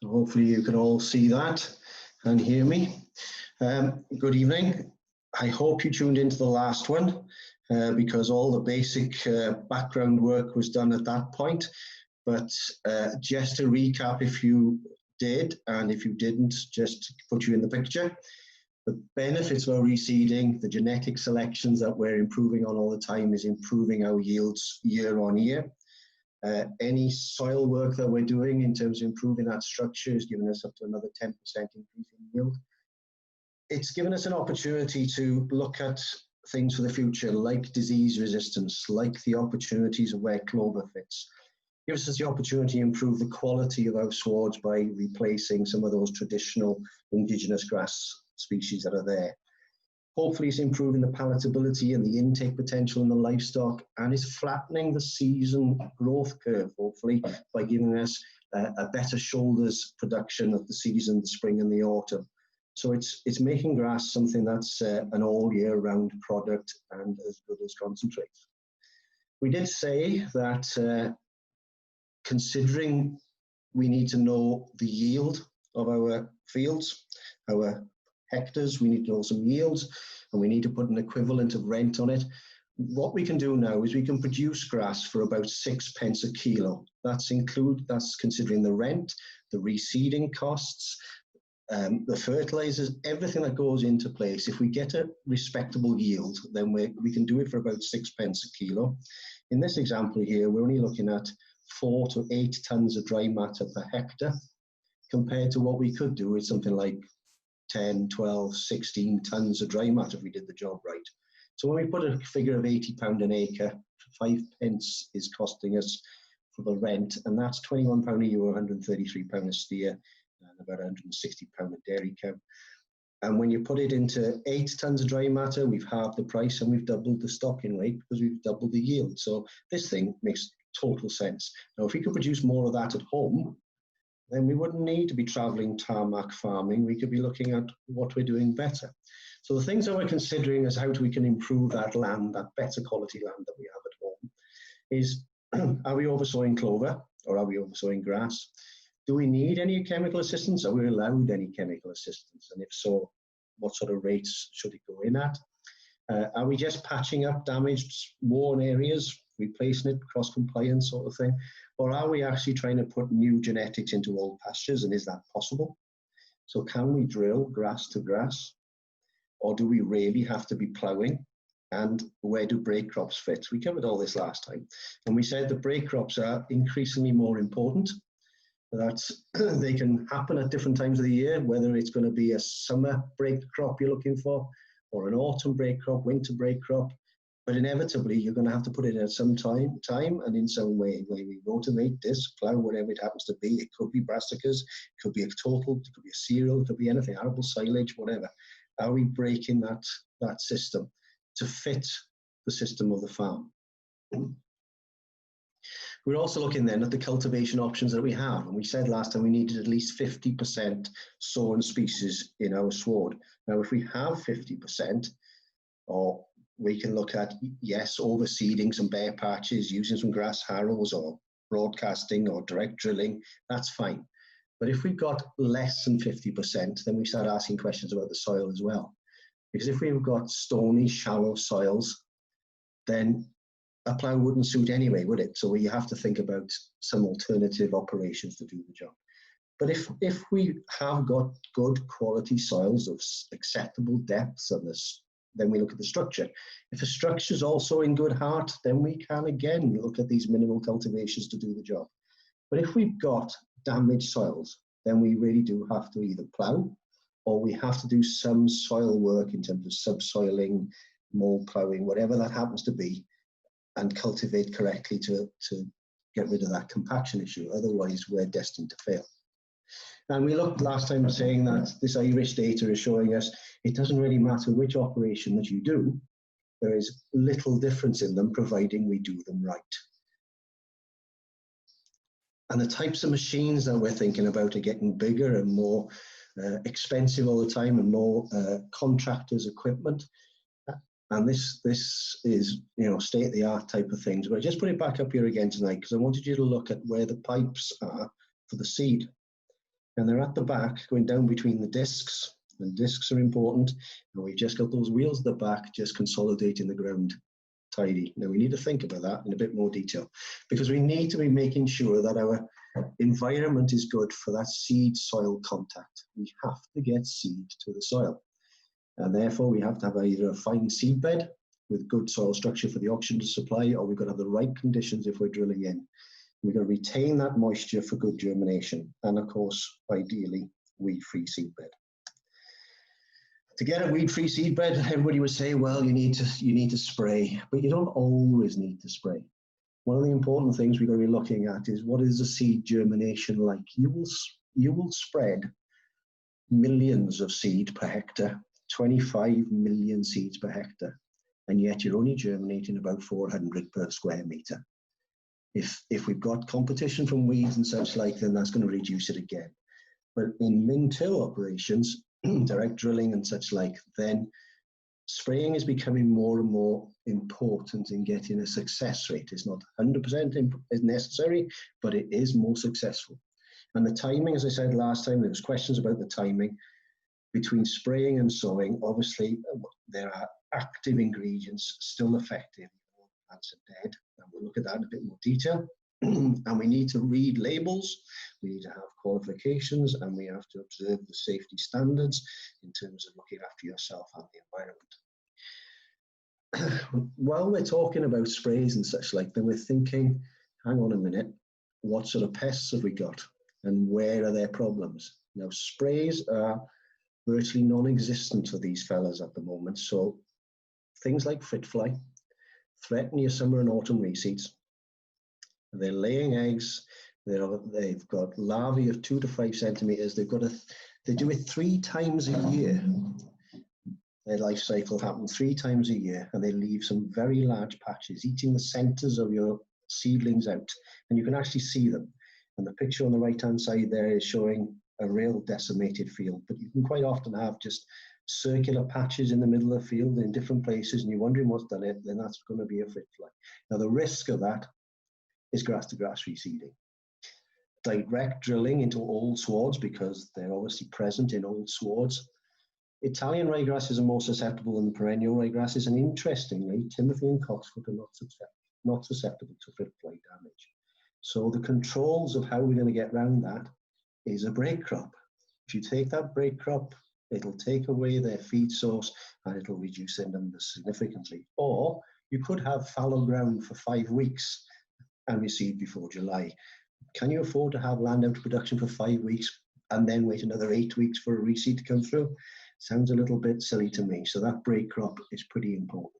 So hopefully you can all see that and hear me. Good evening. I hope you tuned into the last one because all the basic background work was done at that point. But just to recap, if you did, and if you didn't, just to put you in the picture, the benefits of our reseeding, the genetic selections that we're improving on all the time is improving our yields year on year. Any soil work that we're doing in terms of improving that structure is giving us up to another 10% increase in yield. It's given us an opportunity to look at things for the future, like disease resistance, like the opportunities of where clover fits. Gives us the opportunity to improve the quality of our swards by replacing some of those traditional indigenous grass species that are there. Hopefully it's improving the palatability and the intake potential in the livestock, and it's flattening the season growth curve, hopefully, by giving us a better shoulders production of the season, the spring and the autumn. So it's making grass something that's an all year round product and as good as concentrates. We did say that considering we need to know the yield of our fields, our hectares, we need to know some yields, and we need to put an equivalent of rent on it. What we can do now is we can produce grass for about 6 pence a kilo. That's considering the rent, the reseeding costs, the fertilizers, everything that goes into place. If we get a respectable yield, then we can do it for about 6 pence a kilo. In this example here, we're only looking at 4 to 8 tons of dry matter per hectare, compared to what we could do with something like 10, 12, 16 tons of dry matter if we did the job right. So when we put a figure of £80 an acre, 5 pence is costing us for the rent, and that's £21 a ewe, £133 a steer, and about £160 a dairy cow. And when you put it into 8 tons of dry matter, we've halved the price and we've doubled the stocking rate because we've doubled the yield. So this thing makes total sense. Now, if we could produce more of that at home, then we wouldn't need to be traveling tarmac farming. We could be looking at what we're doing better. So the things that we're considering is how we can improve that land, that better quality land that we have at home, is are we oversowing clover or are we oversowing grass? Do we need any chemical assistance? Are we allowed any chemical assistance? And if so, what sort of rates should it go in at? Are we just patching up damaged worn areas, replacing it, cross-compliance sort of thing? Or are we actually trying to put new genetics into old pastures, and is that possible? So can we drill grass to grass? Or do we really have to be ploughing? And where do break crops fit? We covered all this last time. And we said that break crops are increasingly more important, that they can happen at different times of the year, whether it's going to be a summer break crop you're looking for, or an autumn break crop, winter break crop. But inevitably, you're going to have to put it at some time and in some way, where we rotate, disc, plough, whatever it happens to be. It could be brassicas, it could be a total, it could be a cereal, it could be anything, arable silage, whatever. Are we breaking that system to fit the system of the farm? We're also looking then at the cultivation options that we have. And we said last time we needed at least 50% sown species in our sward. Now, if we have 50%, or we can look at, yes, overseeding some bare patches, using some grass harrows or broadcasting or direct drilling, that's fine. But if we've got less than 50%, then we start asking questions about the soil as well. Because if we've got stony, shallow soils, then a plough wouldn't suit anyway, would it? So you have to think about some alternative operations to do the job. But if we have got good quality soils of acceptable depths and this, then we look at the structure. If the structure is also in good heart, then we can again look at these minimal cultivations to do the job. But if we've got damaged soils, then we really do have to either plough, or we have to do some soil work in terms of subsoiling, mold ploughing, whatever that happens to be, and cultivate correctly to get rid of that compaction issue. Otherwise, we're destined to fail. And we looked last time saying that this Irish data is showing us it doesn't really matter which operation that you do. There is little difference in them, providing we do them right. And the types of machines that we're thinking about are getting bigger and more expensive all the time, and more contractors' equipment. And this is, you know, state-of-the-art type of things. But I just put it back up here again tonight because I wanted you to look at where the pipes are for the seed. and they're at the back, going down between the discs. And discs are important, and we've just got those wheels at the back, just consolidating the ground tidy. Now we need to think about that in a bit more detail, because we need to be making sure that our environment is good for that seed-soil contact. We have to get seed to the soil, and therefore we have to have either a fine seed bed with good soil structure for the oxygen to supply, or we've got to have the right conditions if we're drilling in. We've got to retain that moisture for good germination, and of course, ideally, weed-free seed bed. To get a weed-free seed bed, everybody would say, well, you need to spray, but you don't always need to spray. One of the important things we're going to be looking at is, what is the seed germination like? You will spread millions of seed per hectare, 25 million seeds per hectare, and yet you're only germinating about 400 per square metre. If we've got competition from weeds and such like, then that's going to reduce it again. But in min-till operations, direct drilling and such like, then spraying is becoming more and more important in getting a success rate. It's not 100% necessary, but it is more successful. And the timing, as I said last time, there was questions about the timing between spraying and sowing. Obviously, there are active ingredients still effective. Plants are dead, and we'll look at that in a bit more detail. And we need to read labels, we need to have qualifications, and we have to observe the safety standards in terms of looking after yourself and the environment. While we're talking about sprays and such like, then we're thinking, hang on a minute, what sort of pests have we got and where are their problems? Now, sprays are virtually non-existent for these fellas at the moment, so things like fruit fly threaten your summer and autumn reseeds. They're laying eggs. They've got larvae of 2 to 5 centimeters. They do it 3 times a year. Their life cycle happens 3 times a year, and they leave some very large patches, eating the centers of your seedlings out. And you can actually see them. And the picture on the right-hand side there is showing a real decimated field. But you can quite often have just circular patches in the middle of the field in different places, and you're wondering what's done it, then that's going to be a fruit fly. Now, the risk of that is grass-to-grass reseeding. Direct drilling into old swards, because they're obviously present in old swards. Italian ryegrasses are more susceptible than perennial ryegrasses, and interestingly, Timothy and Cocksfoot are not susceptible to fruit fly damage. So the controls of how we're going to get around that is a break crop. If you take that break crop, it'll take away their feed source and it'll reduce their numbers significantly. Or you could have fallow ground for 5 weeks and reseed before July. Can you afford to have land out of production for 5 weeks and then wait another 8 weeks for a reseed to come through? Sounds a little bit silly to me. So that break crop is pretty important.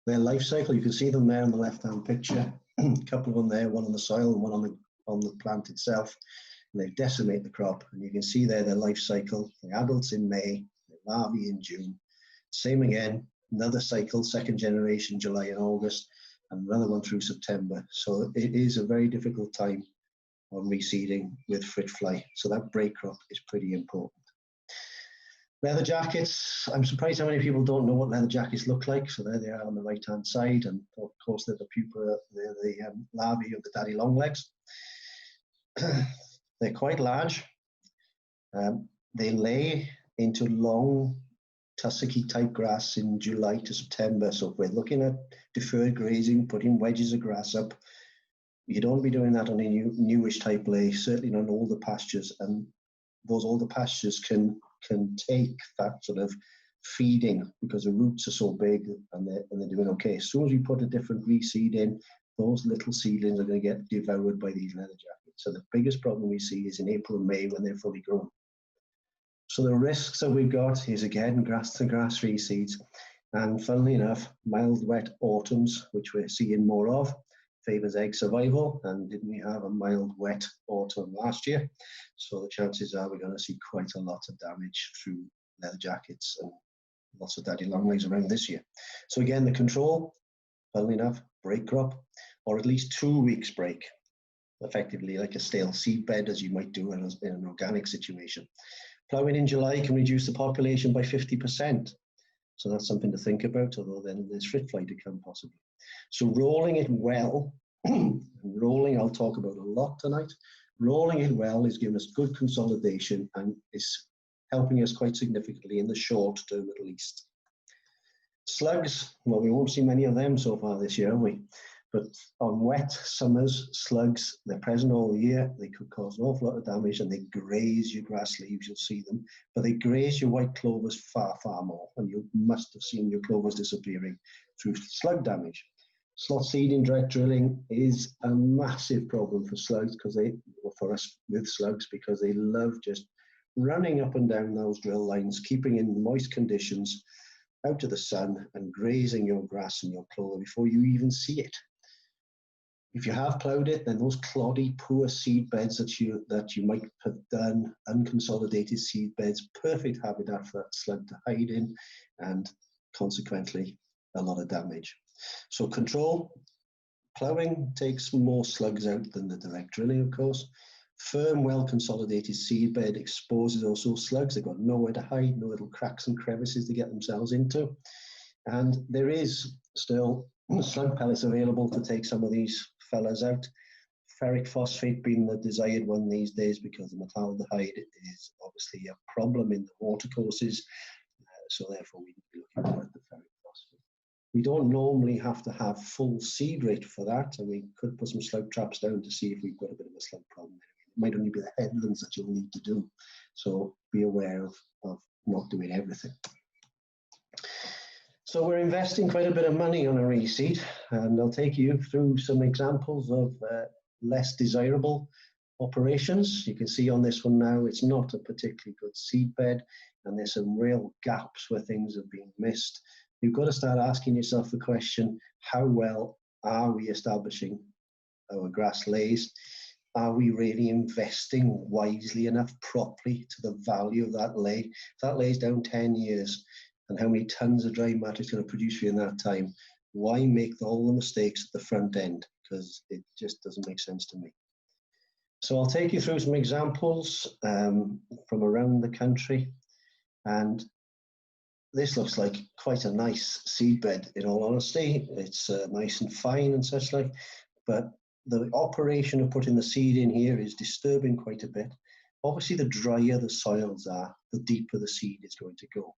Their life cycle, you can see them there in the left-hand picture. A couple of them there, one on the soil and one on the plant itself. And they decimate the crop, and you can see there their life cycle. The adults in May, the larvae in June. Same again, another cycle, second generation, July and August, and another one through September. So it is a very difficult time on reseeding with fruit fly. So that break crop is pretty important. Leather jackets, I'm surprised how many people don't know what leather jackets look like. So there they are on the right-hand side, and of course they're the pupa, they're the larvae of the daddy longlegs. They're quite large. They lay into long tussocky type grass in July to September. So if we're looking at deferred grazing, putting wedges of grass up, you don't want to be doing that on a newish type lay, certainly not on older pastures. And those older pastures can take that sort of feeding because the roots are so big and they're doing okay. As soon as you put a different reseed in, those little seedlings are going to get devoured by these leather jackets. So the biggest problem we see is in April and May when they're fully grown. So the risks that we've got is, again, grass-to-grass reseeds. And funnily enough, mild wet autumns, which we're seeing more of, favours egg survival. And didn't we have a mild wet autumn last year? So the chances are we're going to see quite a lot of damage through leather jackets and lots of daddy longlegs around this year. So again, the control, funnily enough, break crop, or at least 2 weeks break, effectively like a stale seed bed, as you might do in an organic situation. Ploughing in July can reduce the population by 50%. So that's something to think about, although then there's fruit fly to come possibly. So rolling it well, rolling I'll talk about a lot tonight. rolling it well is giving us good consolidation and is helping us quite significantly in the short term at least. Slugs, well, we won't see many of them so far this year, will we? But on wet summers, slugs, they're present all year. They could cause an awful lot of damage and they graze your grass leaves, you'll see them. But they graze your white clovers far, far more. And you must have seen your clovers disappearing through slug damage. Slot seeding, direct drilling is a massive problem for slugs for us with slugs, because they love just running up and down those drill lines, keeping in moist conditions, out to the sun and grazing your grass and your clover before you even see it. If you have ploughed it, then those cloddy, poor seed beds that you might have done, unconsolidated seed beds, perfect habitat for that slug to hide in, and consequently a lot of damage. So control, ploughing takes more slugs out than the direct drilling, of course. Firm, well-consolidated seed bed exposes also slugs. They've got nowhere to hide, no little cracks and crevices to get themselves into. And there is still slug pellets available to take some of these fellas out. Ferric phosphate being the desired one these days, because the metaldehyde is obviously a problem in the watercourses. So therefore we need to be looking at the ferric phosphate. We don't normally have to have full seed rate for that, and we could put some slug traps down to see if we've got a bit of a slug problem. It might only be the headlands that you'll need to do. So be aware of not doing everything. So we're investing quite a bit of money on a reseed, and I'll take you through some examples of less desirable operations. You can see on this one now, it's not a particularly good seed bed, and there's some real gaps where things have been missed. You've got to start asking yourself the question, how well are we establishing our grass lays? Are we really investing wisely enough, properly, to the value of that lay? If that lay's down 10 years, and how many tons of dry matter it's going to produce for you in that time, why make all the mistakes at the front end? Because it just doesn't make sense to me. So I'll take you through some examples from around the country. And this looks like quite a nice seed bed, in all honesty. It's nice and fine and such like, but the operation of putting the seed in here is disturbing quite a bit. Obviously, the drier the soils are, the deeper the seed is going to go.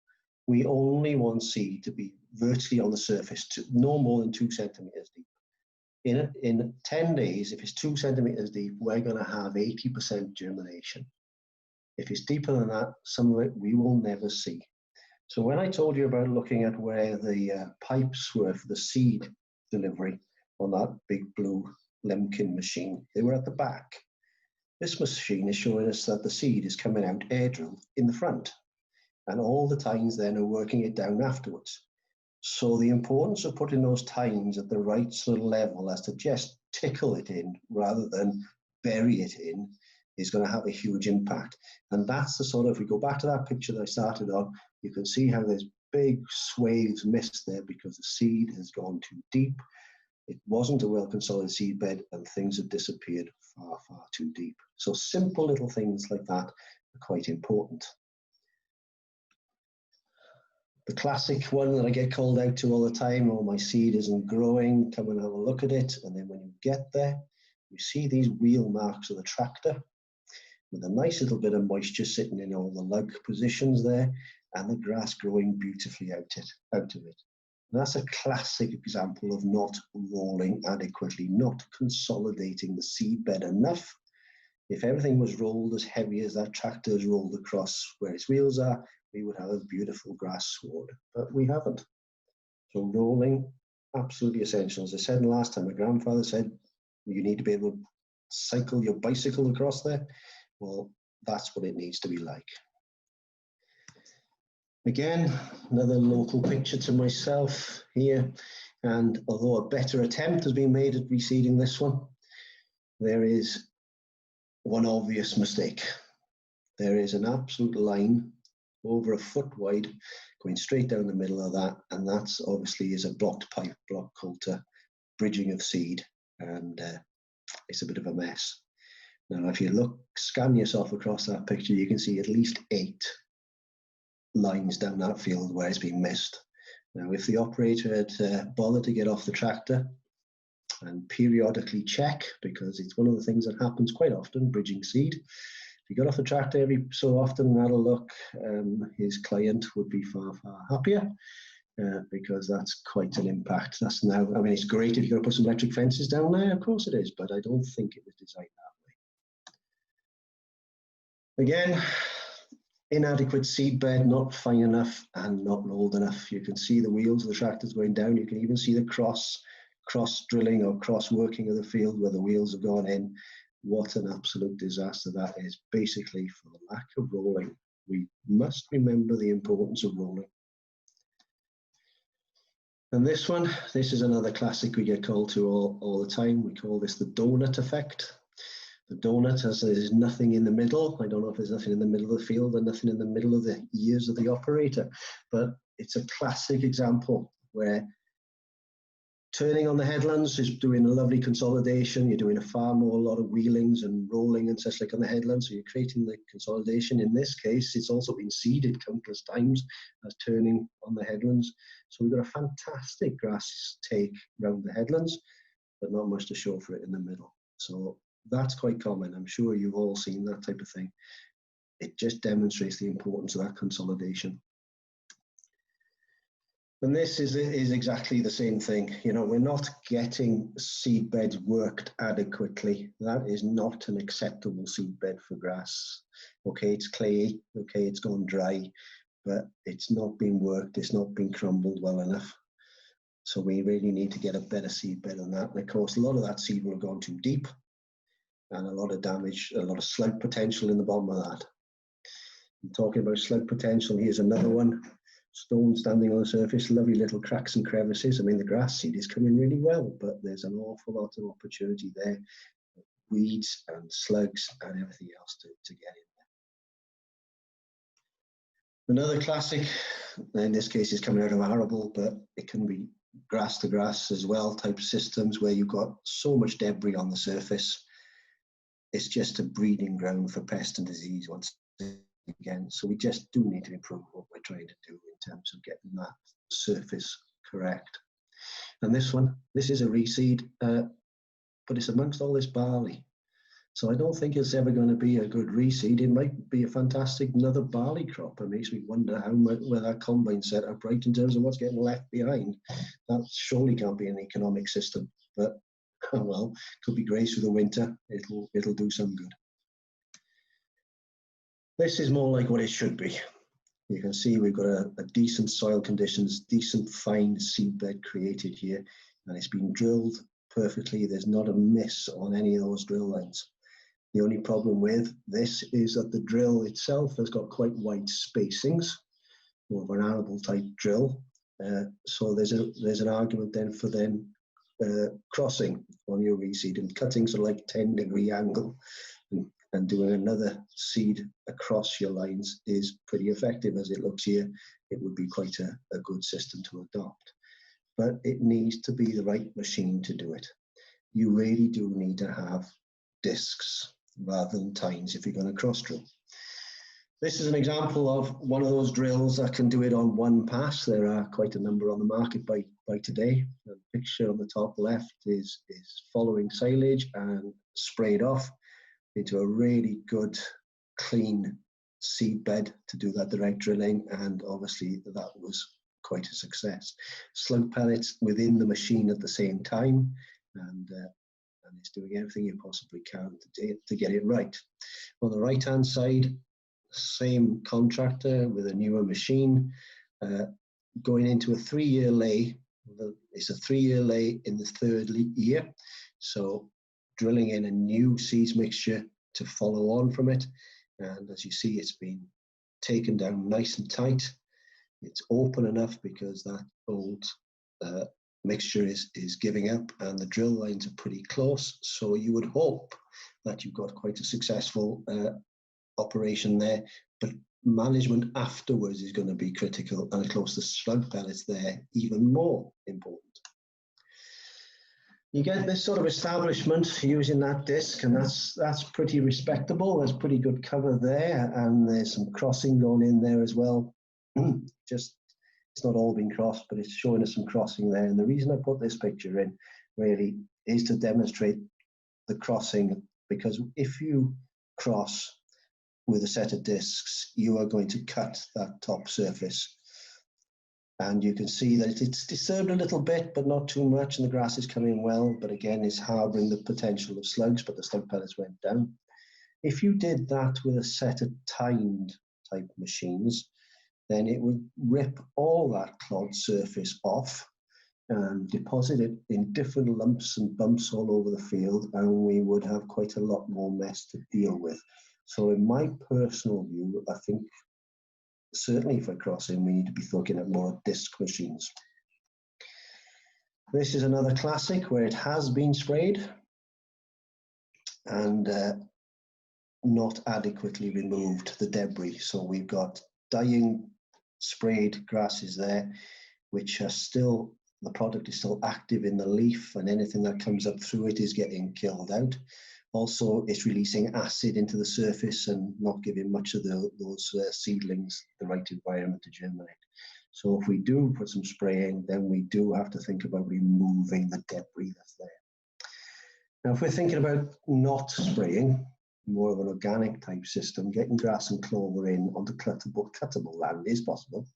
We only want seed to be virtually on the surface, no more than 2 centimeters deep. In 10 days, if it's 2 centimeters deep, we're going to have 80% germination. If it's deeper than that, some of it we will never see. So when I told you about looking at where the pipes were for the seed delivery on that big blue Lemkin machine, they were at the back. This machine is showing us that the seed is coming out air drilled in the front, and all the tines then are working it down afterwards. So the importance of putting those tines at the right sort of level as to just tickle it in rather than bury it in is going to have a huge impact. And that's the sort of, if we go back to that picture that I started on, you can see how there's big swathes missed there because the seed has gone too deep. It wasn't a well-consolidated seed bed, and things have disappeared far, far too deep. So simple little things like that are quite important. The classic one that I get called out to all the time, oh, my seed isn't growing, come and have a look at it. And then when you get there, you see these wheel marks of the tractor with a nice little bit of moisture sitting in all the lug positions there, and the grass growing beautifully out of it. And that's a classic example of not rolling adequately, not consolidating the seed bed enough. If everything was rolled as heavy as that tractor has rolled across where its wheels are, we would have a beautiful grass sward, but we haven't. So rolling, absolutely essential. As I said last time, my grandfather said, you need to be able to cycle your bicycle across there. Well, that's what it needs to be like. Again, another local picture to myself here. And although a better attempt has been made at reseeding this one, there is one obvious mistake. There is an absolute line over a foot wide going straight down the middle of that, and that's obviously is a blocked pipe, block coulter, bridging of seed, and it's a bit of a mess. Now if you scan yourself across that picture, you can see at least 8 lines down that field where it's been missed. Now if the operator had bothered to get off the tractor and periodically check, because it's one of the things that happens quite often, bridging seed. If he got off the tractor every so often and had a look, his client would be far, far happier, because that's quite an impact. That's now, I mean, it's great if you're going to put some electric fences down there, of course it is, but I don't think it was designed that way. Again, inadequate seed bed, not fine enough and not rolled enough. You can see the wheels of the tractors going down. You can even see the cross drilling or cross working of the field where the wheels have gone in. What an absolute disaster that is, basically for the lack of rolling. We must remember the importance of rolling. And this one, this is another classic we get called to all the time. We call this the donut effect. The donut, as there's nothing in the middle. I don't know if there's nothing in the middle of the field and nothing in the middle of the ears of the operator, but it's a classic example where turning on the headlands is doing a lovely consolidation. You're doing a lot of wheelings and rolling and such like on the headlands, so you're creating the consolidation. In this case, it's also been seeded countless times as turning on the headlands. So we've got a fantastic grass take around the headlands, but not much to show for it in the middle. So that's quite common. I'm sure you've all seen that type of thing. It just demonstrates the importance of that consolidation. And this is exactly the same thing. You know, we're not getting seed beds worked adequately. That is not an acceptable seed bed for grass. Okay, it's clay, okay, it's gone dry, but it's not been worked, it's not been crumbled well enough. So we really need to get a better seed bed than that. And of course, a lot of that seed will have gone too deep, and a lot of damage, a lot of slug potential in the bottom of that. I'm talking about slug potential, here's another one. Stone standing on the surface, lovely little cracks and crevices. I mean, the grass seed is coming really well, but there's an awful lot of opportunity there. Weeds and slugs and everything else to get in there. Another classic, in this case is coming out of arable, but it can be grass to grass as well, type systems where you've got so much debris on the surface. It's just a breeding ground for pest and disease once again. So we just do need to improve what we're trying to do in terms of getting that surface correct. And this one, this is a reseed, but it's amongst all this barley. So I don't think it's ever going to be a good reseed. It might be a fantastic another barley crop. It makes me wonder how much, where that combine set up right in terms of what's getting left behind. That surely can't be an economic system, but oh well, could be grace through the winter. It'll do some good. This is more like what it should be. You can see we've got a decent soil conditions, decent fine seed bed created here, and it's been drilled perfectly. There's not a miss on any of those drill lines. The only problem with this is that the drill itself has got quite wide spacings, more of an arable type drill. So there's an argument then for crossing on your reseed, and cutting sort of like 10-degree angle and doing another seed across your lines is pretty effective. As it looks here, it would be quite a good system to adopt. But it needs to be the right machine to do it. You really do need to have discs rather than tines if you're going to cross drill. This is an example of one of those drills that can do it on one pass. There are quite a number on the market by today. The picture on the top left is following silage and sprayed off into a really good, clean seed bed to do that direct drilling, and obviously that was quite a success. Slug pellets within the machine at the same time, and it's doing everything you possibly can to get it right. On the right-hand side, same contractor with a newer machine, going into a 3-year lay. It's a 3-year lay in the 3rd year, so drilling in a new seeds mixture to follow on from it. And as you see, it's been taken down nice and tight. It's open enough because that old mixture is giving up, and the drill lines are pretty close. So you would hope that you've got quite a successful operation there, but management afterwards is going to be critical, and of course the slug pellets there even more important. You get this sort of establishment using that disc, and that's pretty respectable. There's pretty good cover there, and there's some crossing going in there as well. Just, it's not all been crossed, but it's showing us some crossing there. And the reason I put this picture in really is to demonstrate the crossing, because if you cross with a set of discs, you are going to cut that top surface. And you can see that it's disturbed a little bit, but not too much, and the grass is coming well, but again, it's harboring the potential of slugs, but the slug pellets went down. If you did that with a set of tined type machines, then it would rip all that clod surface off and deposit it in different lumps and bumps all over the field, and we would have quite a lot more mess to deal with. So in my personal view, I think certainly for crossing, we need to be looking at more disc machines. This is another classic where it has been sprayed and not adequately removed the debris. So we've got dying sprayed grasses there, which are still, the product is still active in the leaf, and anything that comes up through it is getting killed out. Also, it's releasing acid into the surface and not giving much of those seedlings the right environment to germinate. So if we do put some spraying, then we do have to think about removing the debris that's there. Now, if we're thinking about not spraying, more of an organic type system, getting grass and clover in onto cuttable land is possible.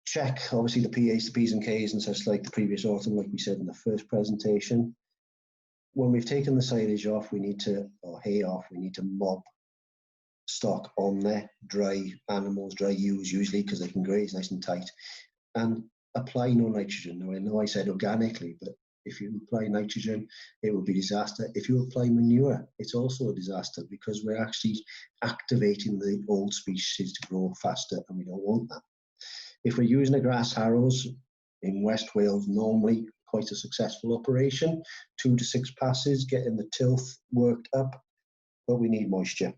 Check, obviously, the pHs, the Ps and Ks and such like the previous autumn, like we said in the first presentation. When we've taken the silage off, we need to, or hay off, we need to mob stock on there, dry animals, dry ewes usually, because they can graze nice and tight, and apply no nitrogen. Now, I know I said organically, but if you apply nitrogen, it would be a disaster. If you apply manure, it's also a disaster, because we're actually activating the old species to grow faster, and we don't want that. If we're using the grass harrows in West Wales, normally quite a successful operation, 2 to 6 passes, getting the tilth worked up, but we need moisture.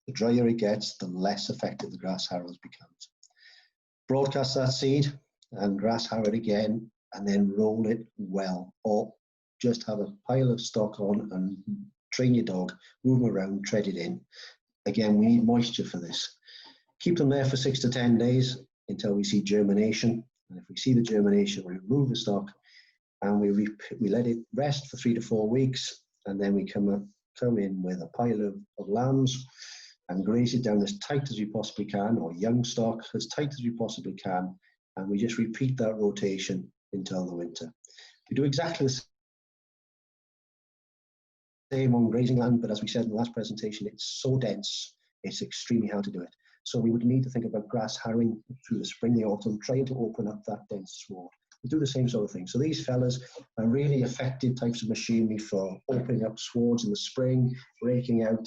The drier it gets, the less effective the grass harrows becomes. Broadcast that seed and grass harrow it again, and then roll it well, or just have a pile of stock on and train your dog, move them around, tread it in. Again, we need moisture for this. Keep them there for 6 to 10 days until we see germination, and if we see the germination, we remove the stock and we let it rest for 3 to 4 weeks, and then we come in with a pile of lambs and graze it down as tight as we possibly can, or young stock as tight as we possibly can, and we just repeat that rotation until the winter. We do exactly the same on grazing land, but as we said in the last presentation, it's so dense, it's extremely hard to do it. So we would need to think about grass harrowing through the spring, the autumn, trying to open up that dense sward. We do the same sort of thing. So these fellas are really effective types of machinery for opening up swards in the spring, breaking out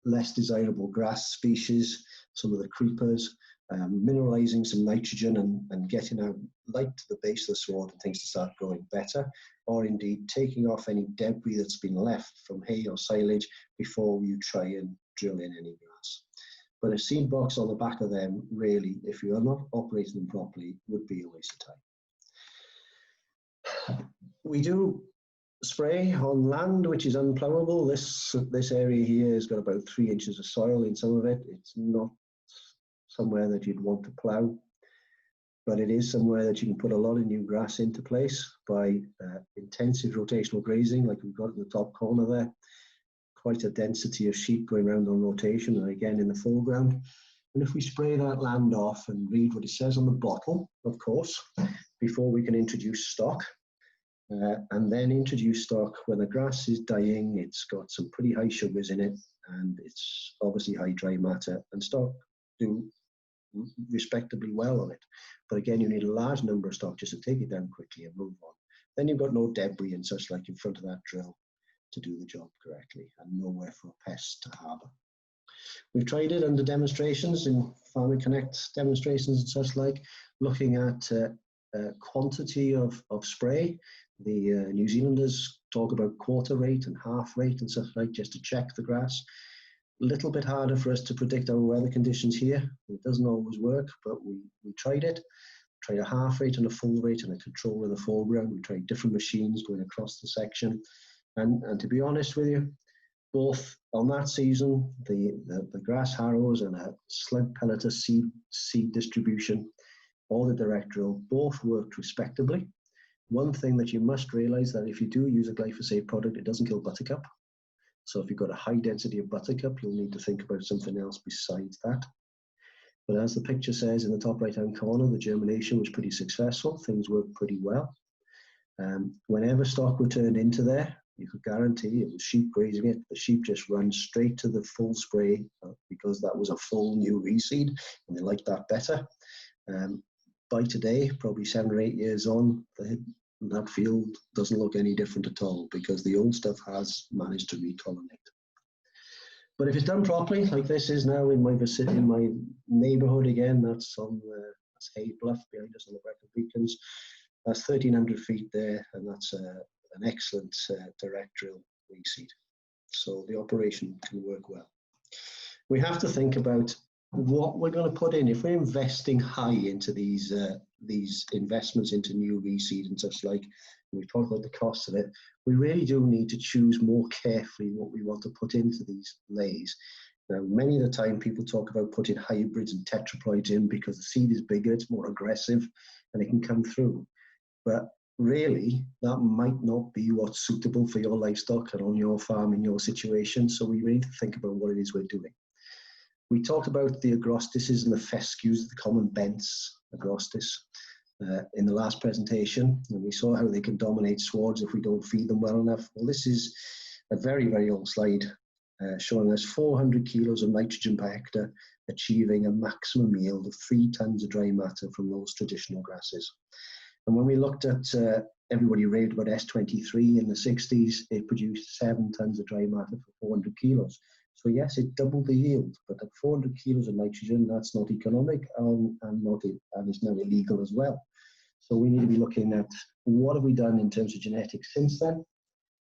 less desirable grass species, some of the creepers, mineralizing some nitrogen and getting out light to the base of the sward and things to start growing better, or indeed taking off any debris that's been left from hay or silage before you try and drill in any grass. But a seed box on the back of them, really, if you are not operating them properly, would be a waste of time. We do spray on land which is unplowable. This area here has got about 3 inches of soil in some of it. It's not somewhere that you'd want to plow, but it is somewhere that you can put a lot of new grass into place by intensive rotational grazing, like we've got in the top corner there. Quite a density of sheep going around on rotation, and again in the foreground. And if we spray that land off and read what it says on the bottle, of course, before we can introduce stock, and then introduce stock when the grass is dying, it's got some pretty high sugars in it, and it's obviously high dry matter, and stock do respectably well on it. But again, you need a large number of stock just to take it down quickly and move on. Then you've got no debris and such like in front of that drill to do the job correctly, and nowhere for pests to harbour. We've tried it under demonstrations in Farming Connect demonstrations and such like, looking at quantity of spray. The New Zealanders talk about quarter rate and half rate and such like, just to check the grass. A little bit harder for us to predict our weather conditions here. It doesn't always work, but we tried it. Tried a half rate and a full rate and a control in the foreground. We tried different machines going across the section. And to be honest with you, both on that season, the grass harrows and a slug pelleter seed distribution, or the direct drill, both worked respectably. One thing that you must realize that if you do use a glyphosate product, it doesn't kill Buttercup. So if you've got a high density of Buttercup, you'll need to think about something else besides that. But as the picture says in the top right-hand corner, the germination was pretty successful. Things worked pretty well. Whenever stock were turned into there, you could guarantee it was sheep grazing it. The sheep just run straight to the full spray because that was a full new reseed, and they liked that better. By today, probably 7 or 8 years on, that field doesn't look any different at all because the old stuff has managed to recolonate. But if it's done properly, like this is now in my vicinity, in my neighbourhood again, that's on that's Hay Bluff behind us on the Brecon Beacons. That's 1,300 feet there, and that's an excellent direct drill reseed. So the operation can work well. We have to think about what we're going to put in. If we're investing high into these investments into new reseed and such like, we've talked about the cost of it, we really do need to choose more carefully what we want to put into these lays. Now, many of the time people talk about putting hybrids and tetraploids in because the seed is bigger, it's more aggressive, and it can come through. But really, that might not be what's suitable for your livestock and on your farm in your situation. So we need to think about what it is we're doing. We talked about the agrostices and the fescues, the common bents agrostis, in the last presentation, and we saw how they can dominate swards if we don't feed them well enough. Well, this is a very, very old slide showing us 400 kilos of nitrogen per hectare, achieving a maximum yield of 3 tons of dry matter from those traditional grasses. And when we looked at, everybody raved about S23 in the 60s, it produced 7 tons of dry matter for 400 kilos. So yes, it doubled the yield, but at 400 kilos of nitrogen, that's not economic and it's now illegal as well. So we need to be looking at what have we done in terms of genetics since then.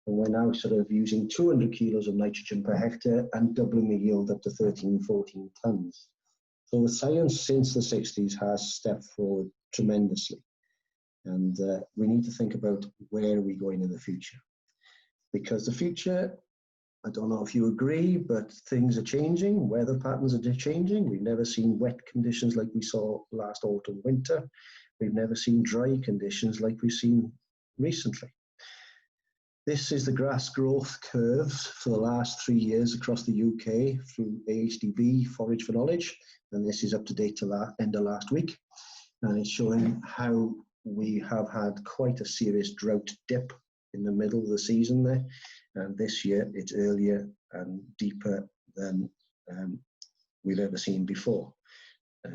And we're now sort of using 200 kilos of nitrogen per hectare and doubling the yield up to 13, 14 tons. So the science since the 60s has stepped forward tremendously. And we need to think about where are we going in the future. Because the future, I don't know if you agree, but things are changing. Weather patterns are changing. We've never seen wet conditions like we saw last autumn, winter. We've never seen dry conditions like we've seen recently. This is the grass growth curves for the last 3 years across the UK through AHDB, Forage for Knowledge. And this is up to date to end of last week. And it's showing how we have had quite a serious drought dip in the middle of the season there. And this year it's earlier and deeper than we've ever seen before.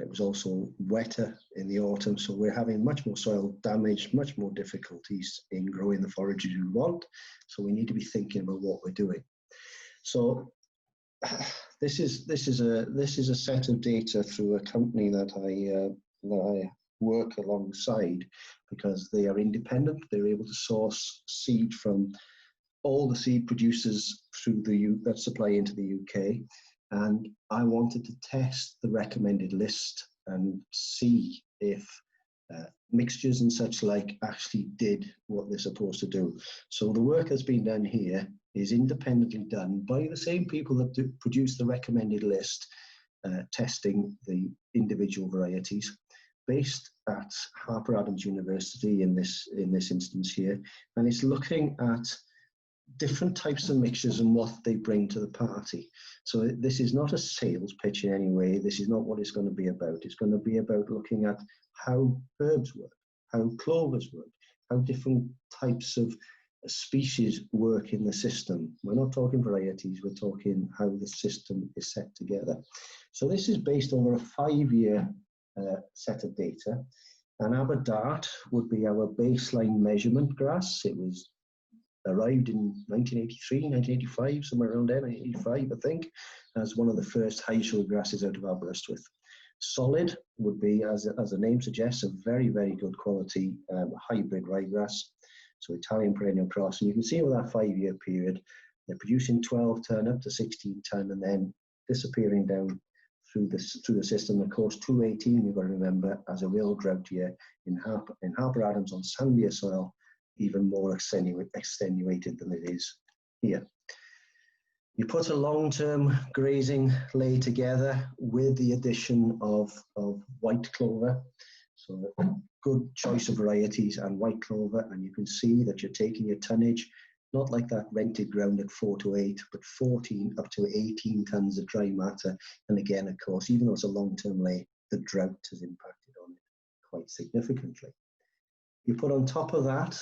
It was also wetter in the autumn, so we're having much more soil damage, much more difficulties in growing the forages we want. So we need to be thinking about what we're doing. So this is a set of data through a company that I work alongside because they are independent. They're able to source seed from all the seed producers through that supply into the UK. And I wanted to test the recommended list and see if mixtures and such like actually did what they're supposed to do. So the work that's been done here is independently done by the same people that produce the recommended list, testing the individual varieties, based at Harper Adams University in this instance here. And it's looking at different types of mixtures and what they bring to the party. So this is not a sales pitch in any way. This is not what it's going to be about. It's going to be about looking at how herbs work, how clovers work, how different types of species work in the system. We're not talking varieties, we're talking how the system is set together. So this is based over a 5-year set of data. And Aberdart would be our baseline measurement grass. It was arrived in 1983, 1985, somewhere around there, 1985, I think, as one of the first high sugar grasses out of Aberystwyth. Solid would be, as the name suggests, a very, very good quality hybrid ryegrass, so Italian perennial cross. And you can see over that 5-year period, they're producing 12 ton up to 16 ton and then disappearing down through the system. Of course, 2018, you've got to remember, as a real drought year in Harper Adams on sandier soil, even more extenuated than it is here. You put a long-term grazing lay together with the addition of white clover. So a good choice of varieties and white clover, and you can see that you're taking your tonnage, not like that rented ground at 4 to 8, but 14 up to 18 tons of dry matter. And again, of course, even though it's a long-term lay, the drought has impacted on it quite significantly. You put on top of that,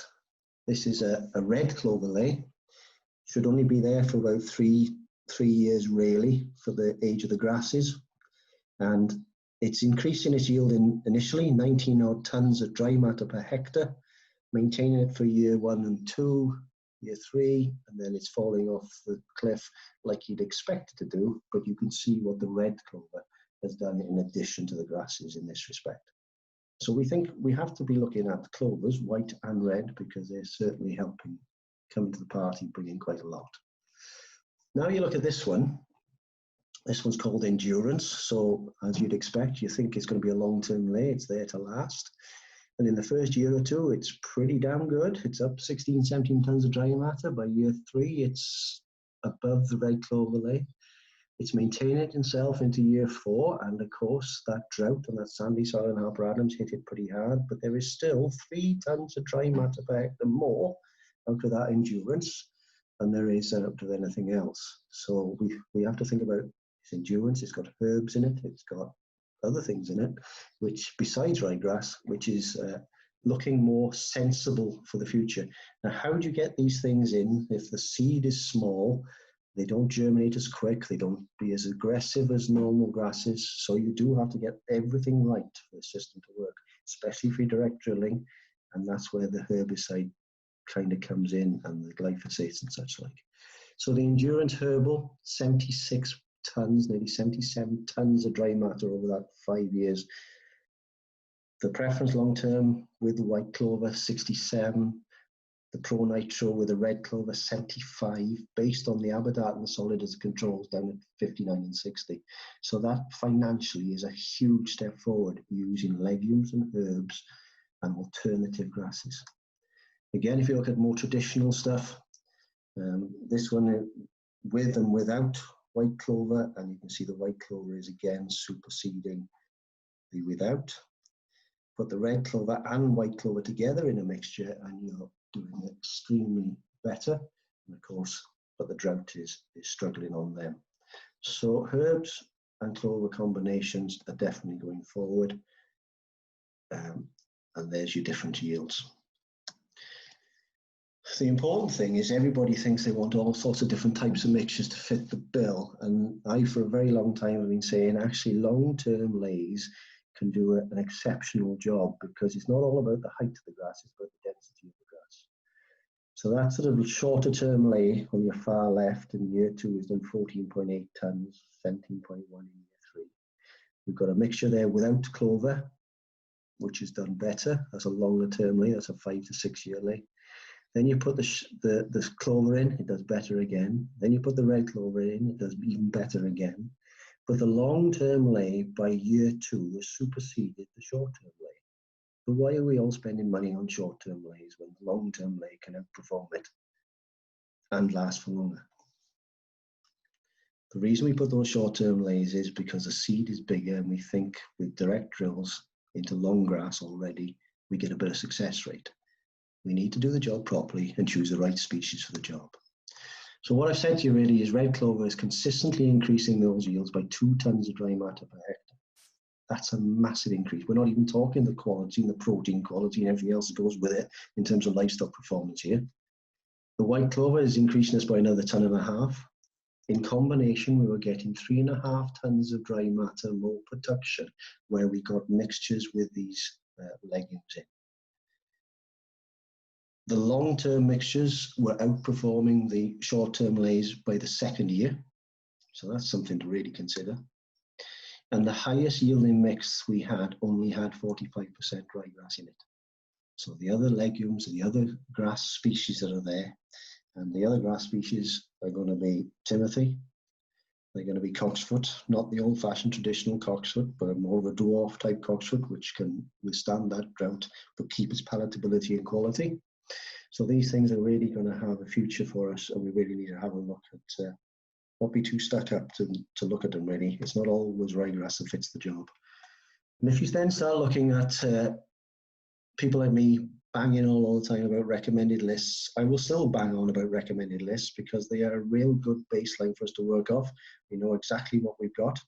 this is a red clover lay. Should only be there for about three years really for the age of the grasses. And it's increasing its yield initially, 19 odd tons of dry matter per hectare, maintaining it for year 1 and 2, year 3, and then it's falling off the cliff like you'd expect it to do, but you can see what the red clover has done in addition to the grasses in this respect. So we think we have to be looking at clovers, white and red, because they're certainly helping come to the party, bringing quite a lot. Now you look at this one. This one's called Endurance. So as you'd expect, you think it's going to be a long-term lay. It's there to last. And in the first year or two, it's pretty damn good. It's up 16, 17 tons of dry matter. By year 3, it's above the red clover lay. It's maintained itself into year 4. And of course, that drought and that sandy soil in Harper Adams hit it pretty hard. But there is still 3 tons of dry matter per hectare more out of that Endurance than there is out of anything else. So we have to think about its Endurance. It's got herbs in it. It's got other things in it, which besides ryegrass, which is looking more sensible for the future. Now, how do you get these things in if the seed is small? They don't germinate as quick. They don't be as aggressive as normal grasses. So you do have to get everything right for the system to work, especially for direct drilling. And that's where the herbicide kind of comes in, and the glyphosates and such like. So the Endurance herbal, 76 tons, nearly 77 tons of dry matter over that 5 years. The preference long term with the white clover, 67. The Pro Nitro with the red clover, 75, based on the habitat and the solid as controls down at 59 and 60. So that financially is a huge step forward, using legumes and herbs and alternative grasses. Again, if you look at more traditional stuff, this one with and without white clover, and you can see the white clover is again superseding the without. Put the red clover and white clover together in a mixture and you're doing extremely better. And of course, but the drought is struggling on them. So herbs and clover combinations are definitely going forward. And there's your different yields. The important thing is everybody thinks they want all sorts of different types of mixtures to fit the bill. And I, for a very long time, have been saying actually long-term lays can do an exceptional job, because it's not all about the height of the grass, it's about the density of the grass. So that sort of shorter term lay on your far left in year 2 is done 14.8 tons, 17.1 in year 3. We've got a mixture there without clover, which is done better. That's a longer term lay, that's a 5 to 6 year lay. Then you put the clover in, it does better again. Then you put the red clover in, it does even better again. But the long-term lay by year 2 has superseded the short-term lay. But why are we all spending money on short-term lays when the long-term lay can outperform it and last for longer? The reason we put those short-term lays is because the seed is bigger, and we think with direct drills into long grass already, we get a better success rate. We need to do the job properly and choose the right species for the job. So what I've said to you really is red clover is consistently increasing those yields by 2 tons of dry matter per hectare. That's a massive increase. We're not even talking the quality and the protein quality and everything else that goes with it in terms of livestock performance here. The white clover is increasing us by another 1.5 tons. In combination, we were getting 3.5 tons of dry matter more production where we got mixtures with these legumes in. The long-term mixtures were outperforming the short-term lays by the 2nd year. So that's something to really consider. And the highest yielding mix we had only had 45% ryegrass in it. So the other legumes and the other grass species that are there, and the other grass species are going to be Timothy, they're going to be cocksfoot, not the old-fashioned traditional cocksfoot, but more of a dwarf type cocksfoot, which can withstand that drought, but keep its palatability and quality. So these things are really going to have a future for us, and we really need to have a look at, not be too stuck up to look at them really. It's not always ryegrass that fits the job. And if you then start looking at people like me banging on all the time about recommended lists, I will still bang on about recommended lists because they are a real good baseline for us to work off. We know exactly what we've got,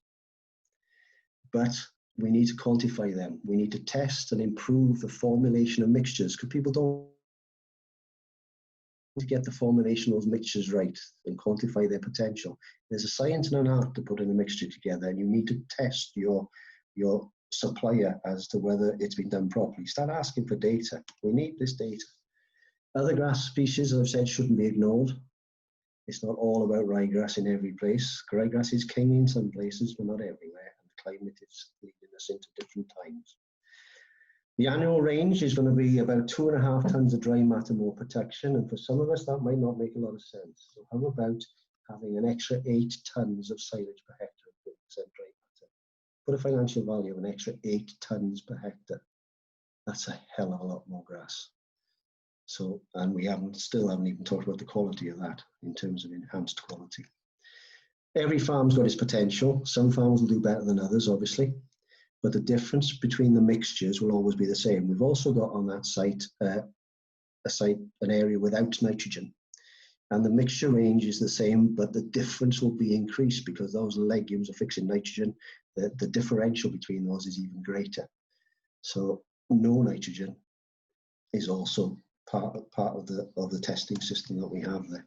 but we need to quantify them. We need to test and improve the formulation of mixtures because people don't to get the formulation of those mixtures right and quantify their potential. There's a science and an art to putting a mixture together, and you need to test your supplier as to whether it's been done properly. Start asking for data. We need this data. Other grass species, as I've said, shouldn't be ignored. It's not all about ryegrass in every place. Ryegrass is king in some places, but not everywhere, and the climate is leading us into different times. The annual range is going to be about 2.5 tons of dry matter more protection, and for some of us that might not make a lot of sense. So how about having an extra 8 tons of silage per hectare of 30% dry matter? Put a financial value of an extra 8 tons per hectare. That's a hell of a lot more grass. So, and we still haven't even talked about the quality of that in terms of enhanced quality. Every farm's got its potential. Some farms will do better than others, obviously. But the difference between the mixtures will always be the same. We've also got on that site, an area without nitrogen. And the mixture range is the same, but the difference will be increased because those legumes are fixing nitrogen. The differential between those is even greater. So no nitrogen is also part of the testing system that we have there.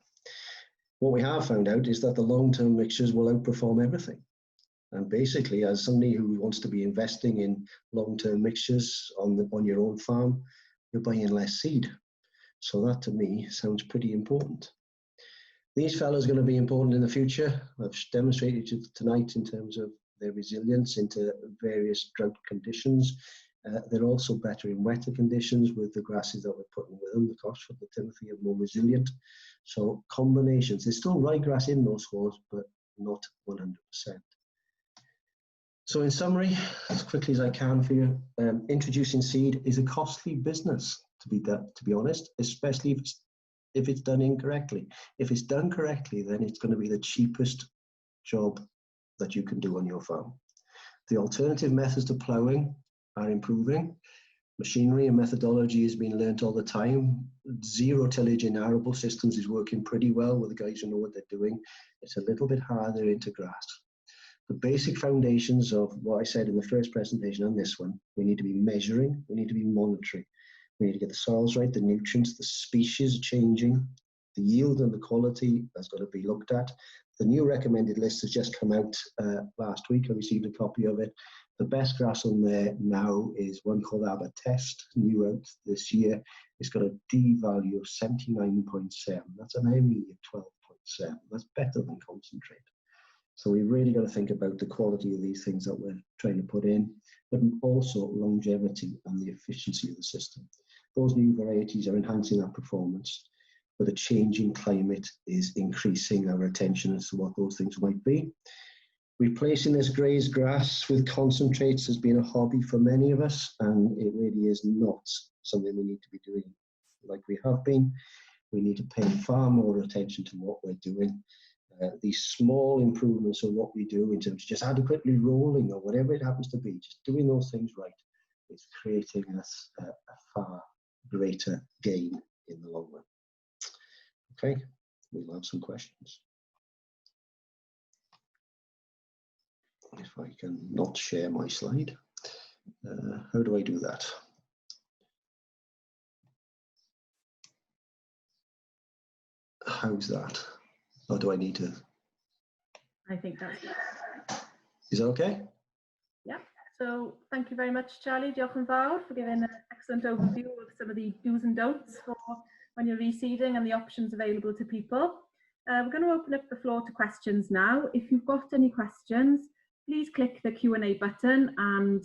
What we have found out is that the long-term mixtures will outperform everything. And basically, as somebody who wants to be investing in long-term mixtures on your own farm, you're buying less seed. So that, to me, sounds pretty important. These fellows are going to be important in the future. I've demonstrated tonight in terms of their resilience into various drought conditions. They're also better in wetter conditions with the grasses that we're putting with them. The Clovers, the Timothy are more resilient. So combinations. There's still ryegrass in those scores, but not 100%. So in summary, as quickly as I can for you, introducing seed is a costly business, to be honest, especially if it's done incorrectly. If it's done correctly, then it's going to be the cheapest job that you can do on your farm. The alternative methods to ploughing are improving. Machinery and methodology is being learnt all the time. Zero tillage in arable systems is working pretty well with the guys who know what they're doing. It's a little bit harder into grass. The basic foundations of what I said in the first presentation and this one, we need to be measuring, we need to be monitoring. We need to get the soils right, the nutrients, the species changing, the yield and the quality has got to be looked at. The new recommended list has just come out last week. I received a copy of it. The best grass on there now is one called Aber Test, new out this year. It's got a D value of 79.7. That's an ME of 12.7. That's better than concentrate. So we really got to think about the quality of these things that we're trying to put in, but also longevity and the efficiency of the system. Those new varieties are enhancing our performance, but the changing climate is increasing our attention as to what those things might be. Replacing this grazed grass with concentrates has been a hobby for many of us, and it really is not something we need to be doing like we have been. We need to pay far more attention to what we're doing. These small improvements of what we do in terms of just adequately rolling or whatever it happens to be, just doing those things right, is creating us a far greater gain in the long run. Okay, we'll have some questions. If I can not share my slide, how do I do that? How's that? Or do I need to? I think that's it. Is that okay? Yeah. So thank you very much, Charlie. Diolch yn fawr for giving an excellent overview of some of the do's and don'ts for when you're reseeding and the options available to people. We're going to open up the floor to questions now. If you've got any questions, please click the Q&A button and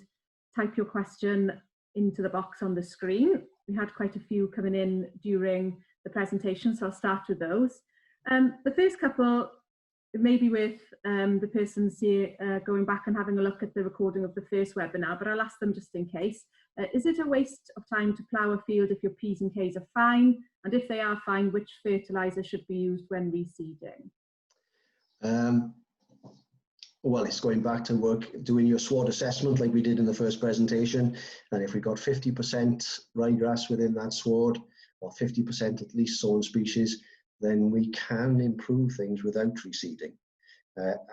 type your question into the box on the screen. We had quite a few coming in during the presentation, so I'll start with those. The first couple, maybe with the persons here going back and having a look at the recording of the first webinar, but I'll ask them just in case. Is it a waste of time to plough a field if your P's and K's are fine? And if they are fine, which fertiliser should be used when reseeding? Well, it's going back to doing your sward assessment like we did in the first presentation. And if we got 50% ryegrass within that sward, or 50% at least sown species, then we can improve things without reseeding.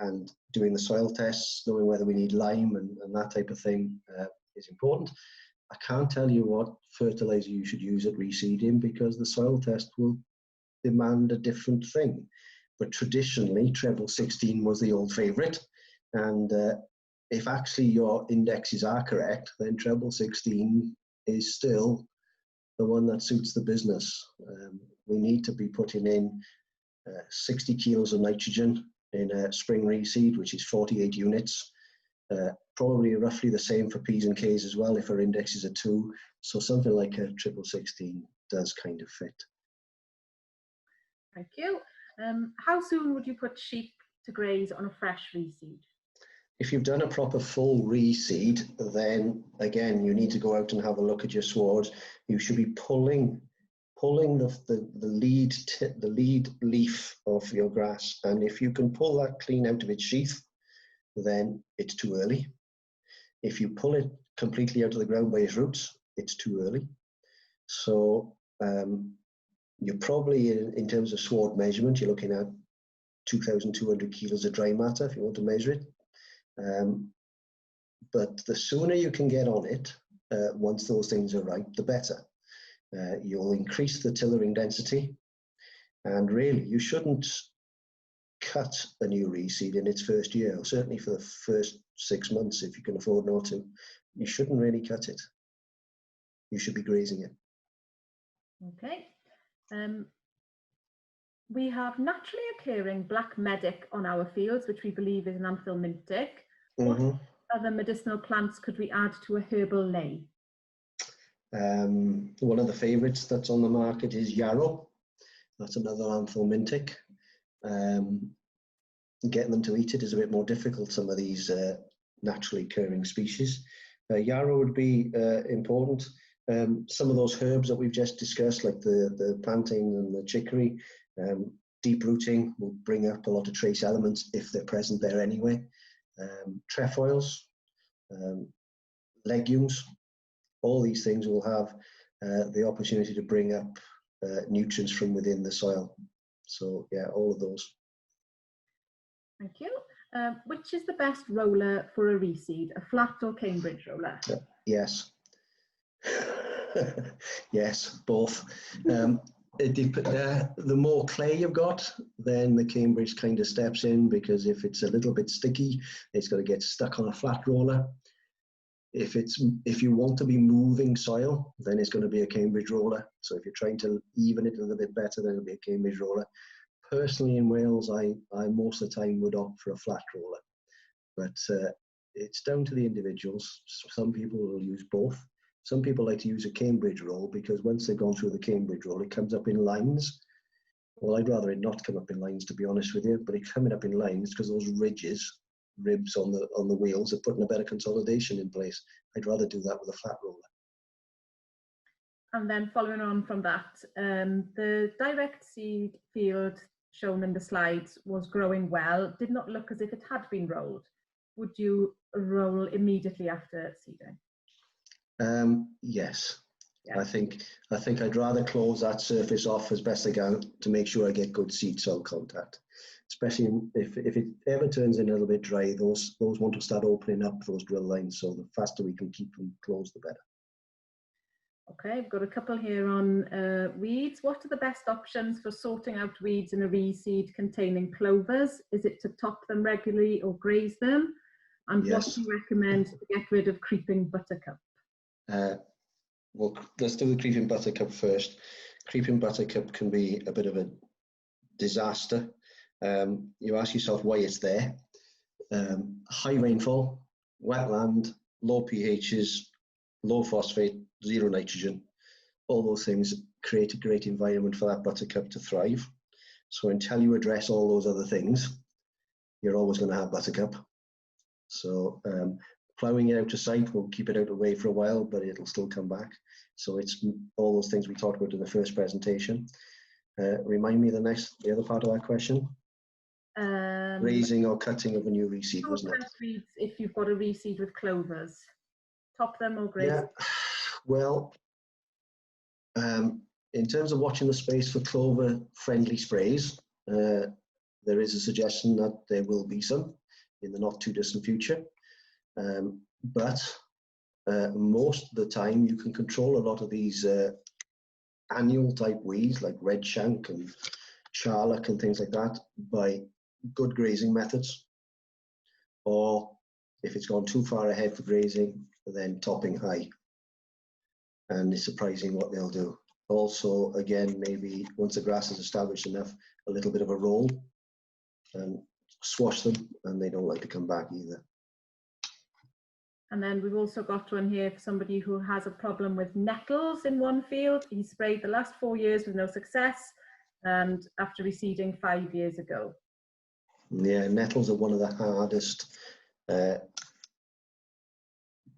And doing the soil tests, knowing whether we need lime and that type of thing is important. I can't tell you what fertilizer you should use at reseeding because the soil test will demand a different thing. But traditionally, treble 16 was the old favorite. And if actually your indexes are correct, then treble 16 is still the one that suits the business. We need to be putting in 60 kilos of nitrogen in a spring reseed, which is 48 units. Probably roughly the same for P's and K's as well if our indexes are 2. So something like a triple 16 does kind of fit. Thank you. How soon would you put sheep to graze on a fresh reseed? If you've done a proper full reseed, then again, you need to go out and have a look at your swards. You should be pulling the lead leaf of your grass. And if you can pull that clean out of its sheath, then it's too early. If you pull it completely out of the ground by its roots, it's too early. So you're probably, in terms of sward measurement, you're looking at 2,200 kilos of dry matter if you want to measure it. But the sooner you can get on it, once those things are ripe, the better. You'll increase the tillering density, and really you shouldn't cut a new reseed in its first year, or certainly for the first 6 months if you can afford not to. You shouldn't really cut it. You should be grazing it. Okay. We have naturally occurring black medic on our fields, which we believe is an anthelmintic. What other medicinal plants could we add to a herbal ley? One of the favourites that's on the market is yarrow. That's another anthelmintic. Getting them to eat it is a bit more difficult, some of these naturally occurring species. Yarrow would be important. Some of those herbs that we've just discussed, like the plantain and the chicory, deep rooting will bring up a lot of trace elements if they're present there anyway. Trefoils, legumes, all these things will have the opportunity to bring up nutrients from within the soil. So yeah, all of those. Thank you. Which is the best roller for a reseed, a flat or Cambridge roller? Yes. Yes, both. The more clay you've got, then the Cambridge kind of steps in, because if it's a little bit sticky, it's got to get stuck on a flat roller. If you want to be moving soil, then it's going to be a Cambridge roller. So if you're trying to even it a little bit better, then it'll be a Cambridge roller. Personally, in Wales, I most of the time would opt for a flat roller, but it's down to the individuals. Some people will use both. Some people like to use a Cambridge roll because once they've gone through the Cambridge roll, it comes up in lines. Well, I'd rather it not come up in lines, to be honest with you, but it coming up in lines because those ribs on the wheels are putting a better consolidation in place. I'd rather do that with a flat roller. And then following on from that, the direct seed field shown in the slides was growing well, did not look as if it had been rolled. Would you roll immediately after seeding? Yes. Yeah. I think I'd rather close that surface off as best I can to make sure I get good seed soil contact. Especially if it ever turns in a little bit dry, those want to start opening up, those drill lines. So the faster we can keep them closed, the better. Okay, I've got a couple here on weeds. What are the best options for sorting out weeds in a reseed containing clovers? Is it to top them regularly or graze them? And yes. What do you recommend to get rid of creeping buttercup? Well, let's do the creeping buttercup first. Creeping buttercup can be a bit of a disaster. You ask yourself why it's there. High rainfall, wet land, low pHs, low phosphate, zero nitrogen. All those things create a great environment for that buttercup to thrive. So until you address all those other things, you're always going to have buttercup. So ploughing it out to site will keep it out of the way for a while, but it'll still come back. So it's all those things we talked about in the first presentation. Remind me the other part of that question. Raising or cutting of a new reseed, wasn't it? Weeds if you've got a reseed with clovers. Top them or graze? Yeah, well, in terms of watching the space for clover-friendly sprays, there is a suggestion that there will be some in the not too distant future. But most of the time you can control a lot of these annual type weeds like red shank and charlock and things like that by good grazing methods, or if it's gone too far ahead for grazing, then topping high. And it's surprising what they'll do. Also, again, maybe once the grass is established enough, a little bit of a roll and swash them, and they don't like to come back either. And then we've also got one here for somebody who has a problem with nettles in one field. He sprayed the last 4 years with no success, and after reseeding 5 years ago. Yeah, nettles are one of the hardest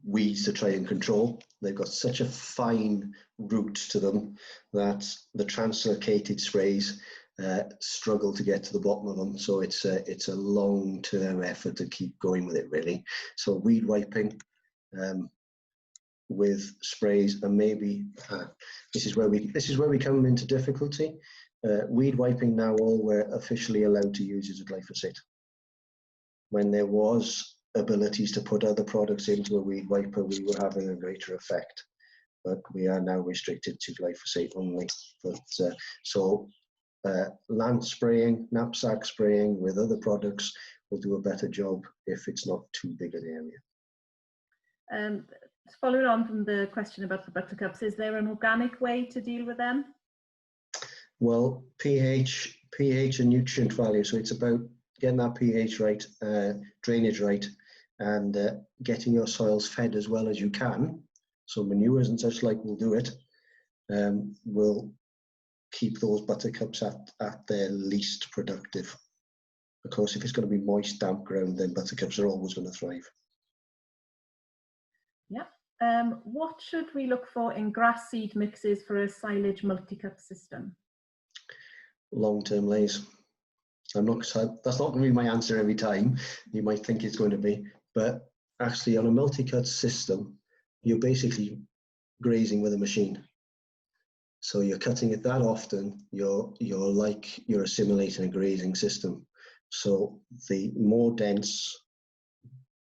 weeds to try and control. They've got such a fine root to them that the translocated sprays struggle to get to the bottom of them. So it's a long-term effort to keep going with it, really. So weed wiping with sprays, and maybe this is where we come into difficulty. Weed wiping now, all we're officially allowed to use is a glyphosate. When there was abilities to put other products into a weed wiper, we were having a greater effect, but we are now restricted to glyphosate only. But land spraying, knapsack spraying with other products will do a better job if it's not too big an area. Following on from the question about the buttercups, is there an organic way to deal with them? Well, pH and nutrient value. So it's about getting that pH right, drainage right, and getting your soils fed as well as you can. So manures and such like will do it. Will keep those buttercups at their least productive. Of course, if it's going to be moist, damp ground, then buttercups are always going to thrive. Yeah. What should we look for in grass seed mixes for a silage multi-cut system? Long-term lays. That's not going to be my answer every time. You might think it's going to be, but actually on a multi-cut system, you're basically grazing with a machine. So you're cutting it that often, you're assimilating a grazing system. So the more dense,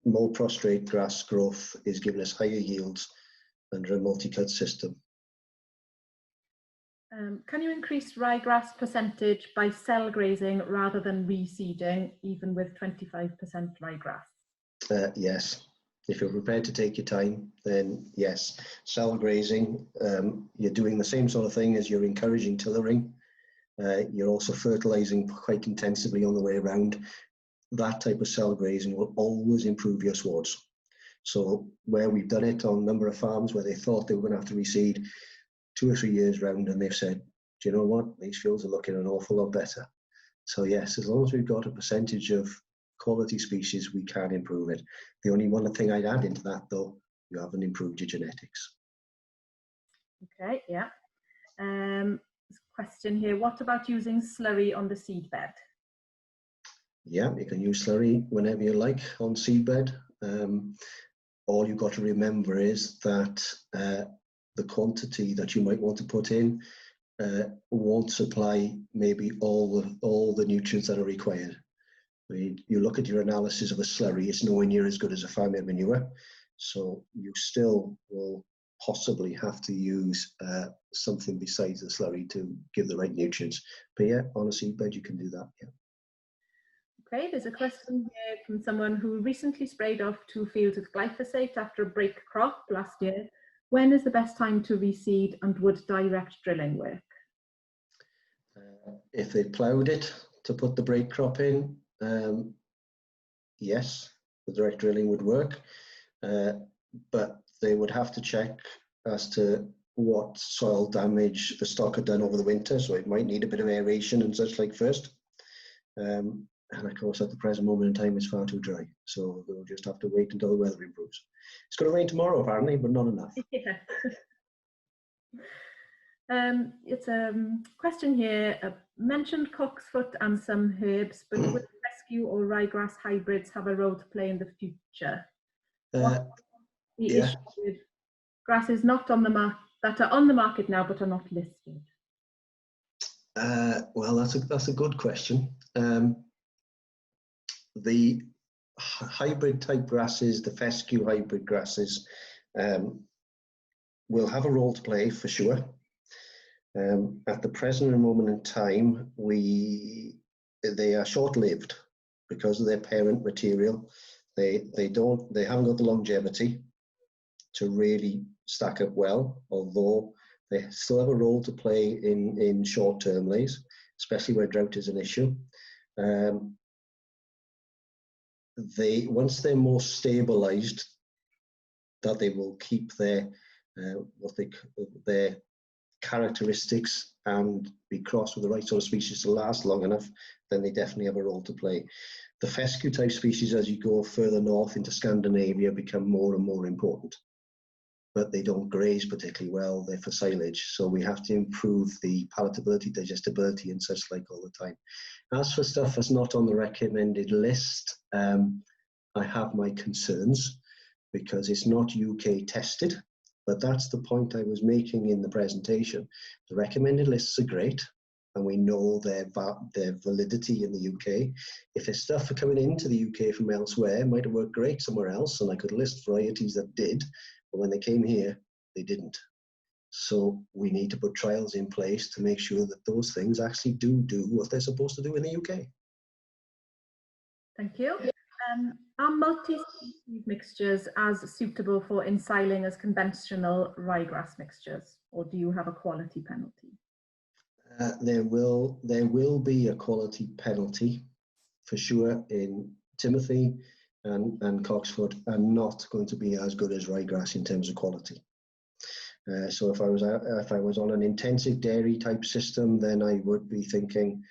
more prostrate grass growth is giving us higher yields under a multi-cut system. Can you increase ryegrass percentage by cell grazing rather than reseeding, even with 25% ryegrass? Yes. If you're prepared to take your time, then yes. Cell grazing, you're doing the same sort of thing as you're encouraging tillering. You're also fertilizing quite intensively on the way around. That type of cell grazing will always improve your swards. So where we've done it on a number of farms where they thought they were going to have to reseed 2 or 3 years round, and they've said, do you know what, these fields are looking an awful lot better. So yes, as long as we've got a percentage of quality species, we can improve it. The only one thing I'd add into that, though, you haven't improved your genetics. Okay, yeah. Question here, what about using slurry on the seed bed? Yeah, you can use slurry whenever you like on seed bed. All you've got to remember is that the quantity that you might want to put in won't supply maybe all the nutrients that are required. I mean, you look at your analysis of a slurry, it's nowhere near as good as a farmyard manure, so you still will possibly have to use something besides the slurry to give the right nutrients. But yeah, on a seed bed you can do that. Yeah. Okay, there's a question here from someone who recently sprayed off 2 fields with glyphosate after a break crop last year. When is the best time to reseed, and would direct drilling work? If they ploughed it to put the break crop in, yes, the direct drilling would work, but they would have to check as to what soil damage the stock had done over the winter, so it might need a bit of aeration and such like first. And of course, at the present moment in time, it's far too dry, so they'll just have to wait until the weather improves. It's going to rain tomorrow, apparently, but not enough. Yeah. It's a question here. Mentioned cocksfoot and some herbs, but with fescue or ryegrass hybrids have a role to play in the future? Uh, The yeah. issue with grasses not on the that are on the market now but are not listed? Well, that's a good question. The hybrid type grasses, the fescue hybrid grasses, will have a role to play for sure. At the present moment in time, they are short-lived because of their parent material. They haven't got the longevity to really stack up well, although they still have a role to play in short-term lays, especially where drought is an issue. Once they're more stabilized, that they will keep their characteristics and be crossed with the right sort of species to last long enough, then they definitely have a role to play. The fescue type species, as you go further north into Scandinavia, become more and more important, but they don't graze particularly well. They're for silage, so we have to improve the palatability, digestibility and such like all the time. As for stuff that's not on the recommended list, I have my concerns because it's not UK tested. But that's the point I was making in the presentation. The recommended lists are great, and we know their validity in the UK. If there's stuff coming into the UK from elsewhere, it might have worked great somewhere else, and I could list varieties that did, but when they came here, they didn't. So we need to put trials in place to make sure that those things actually do what they're supposed to do in the UK. Thank you. Are multi-species mixtures as suitable for ensiling as conventional ryegrass mixtures, or do you have a quality penalty? There will be a quality penalty for sure. In Timothy and Coxfoot are not going to be as good as ryegrass in terms of quality. So if I was on an intensive dairy type system, then I would be thinking,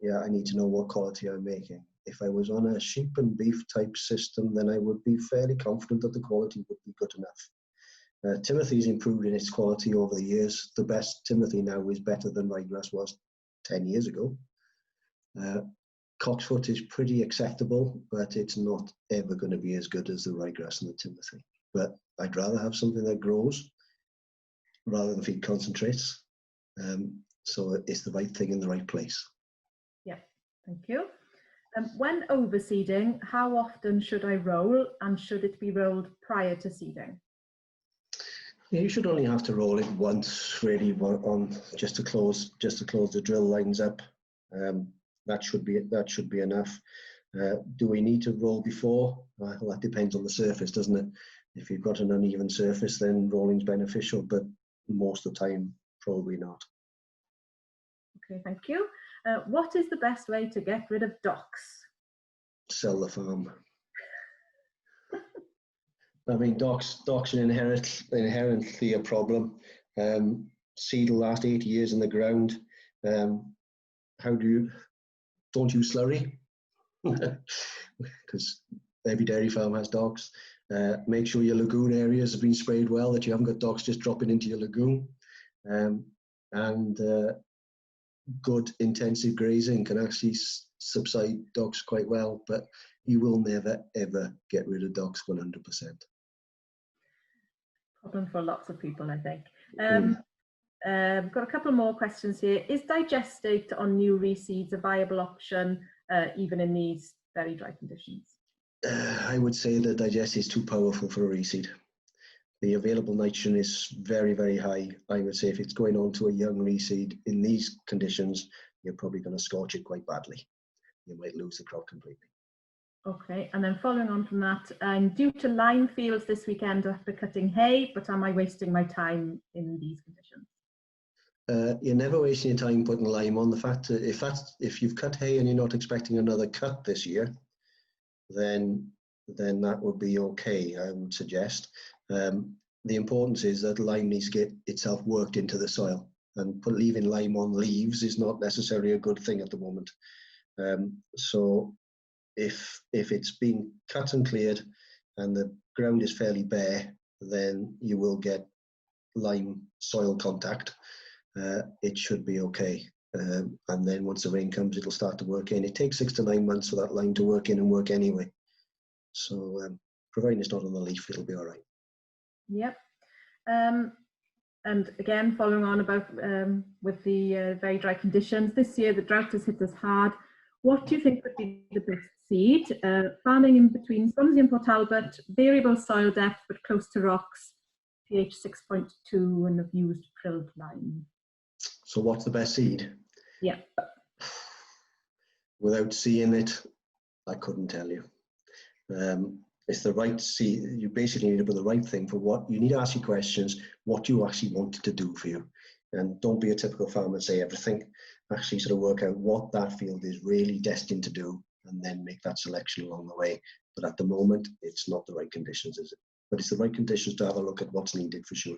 yeah, I need to know what quality I'm making. If I was on a sheep and beef type system, then I would be fairly confident that the quality would be good enough. Timothy's improved in its quality over the years. The best Timothy now is better than ryegrass was 10 years ago. Coxfoot is pretty acceptable, but it's not ever going to be as good as the ryegrass and the Timothy. But I'd rather have something that grows rather than feed concentrates. So it's the right thing in the right place. Yeah, thank you. When overseeding, how often should I roll, and should it be rolled prior to seeding? Yeah, you should only have to roll it once, really, on just to close the drill lines up. That should be enough. Do we need to roll before? Well, that depends on the surface, doesn't it? If you've got an uneven surface, then rolling's beneficial, but most of the time, probably not. Okay, thank you. What is the best way to get rid of docks? Sell the farm. I mean, docks are inherently a problem. Seed will last 80 years in the ground. Don't use slurry, because every dairy farm has docks. Make sure your lagoon areas have been sprayed well, that you haven't got docks just dropping into your lagoon. Good intensive grazing can actually subside docks quite well, but you will never ever get rid of docks 100%. Problem for lots of people, I think. Got a couple more questions here. Is digestate on new reseeds a viable option, even in these very dry conditions? I would say that digestate is too powerful for a reseed. The available nitrogen is very, very high. I would say if it's going on to a young reseed in these conditions, you're probably going to scorch it quite badly. You might lose the crop completely. Okay, and then following on from that, I'm due to lime fields this weekend after cutting hay, but am I wasting my time in these conditions? You're never wasting your time putting lime on. The fact that if you've cut hay and you're not expecting another cut this year, then that would be okay, I would suggest. The importance is that lime needs to get itself worked into the soil, and leaving lime on leaves is not necessarily a good thing at the moment. So if it's been cut and cleared and the ground is fairly bare, then you will get lime soil contact. It should be okay. And then once the rain comes, it'll start to work in. It takes 6 to 9 months for that line to work in and work anyway. So providing it's not on the leaf, it'll be all right. Yep. And again, following on about with the very dry conditions, this year the drought has hit us hard. What do you think would be the best seed? Farming in between Swansea and Port Talbot, variable soil depth but close to rocks, pH 6.2 and have used prilled lime. So what's the best seed? Yeah. Without seeing it, I couldn't tell you. It's the right seed. You basically need to put the right thing for what you need to ask your questions, what you actually want it to do for you. And don't be a typical farmer and say everything. Actually sort of work out what that field is really destined to do and then make that selection along the way. But at the moment, it's not the right conditions, is it? But it's the right conditions to have a look at what's needed for sure.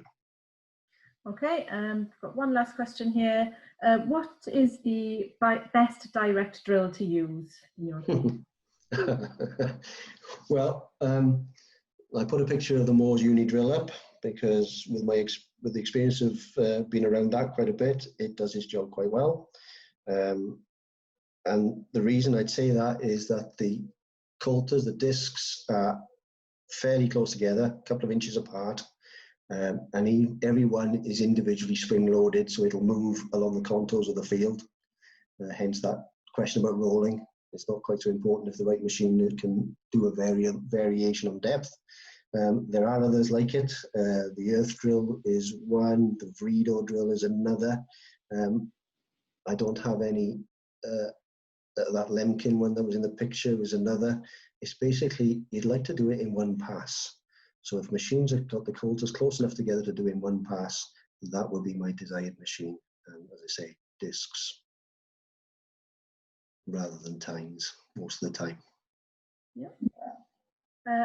Okay, I've got one last question here. What is the best direct drill to use in your opinion? Well, I put a picture of the Moores Uni drill up because with the experience of being around that quite a bit, it does its job quite well. And the reason I'd say that is that the coulters, the discs, are fairly close together, a couple of inches apart, and every one is individually spring-loaded, so it'll move along the contours of the field. Hence that question about rolling. It's not quite so important if the right machine can do a variation on depth. There are others like it. The earth drill is one, the Vredo drill is another. I don't have any, that Lemkin one that was in the picture is another. It's basically, you'd like to do it in one pass. So if machines have got the coulters close enough together to do in one pass, that would be my desired machine. And as I say, discs rather than tines most of the time. Yep.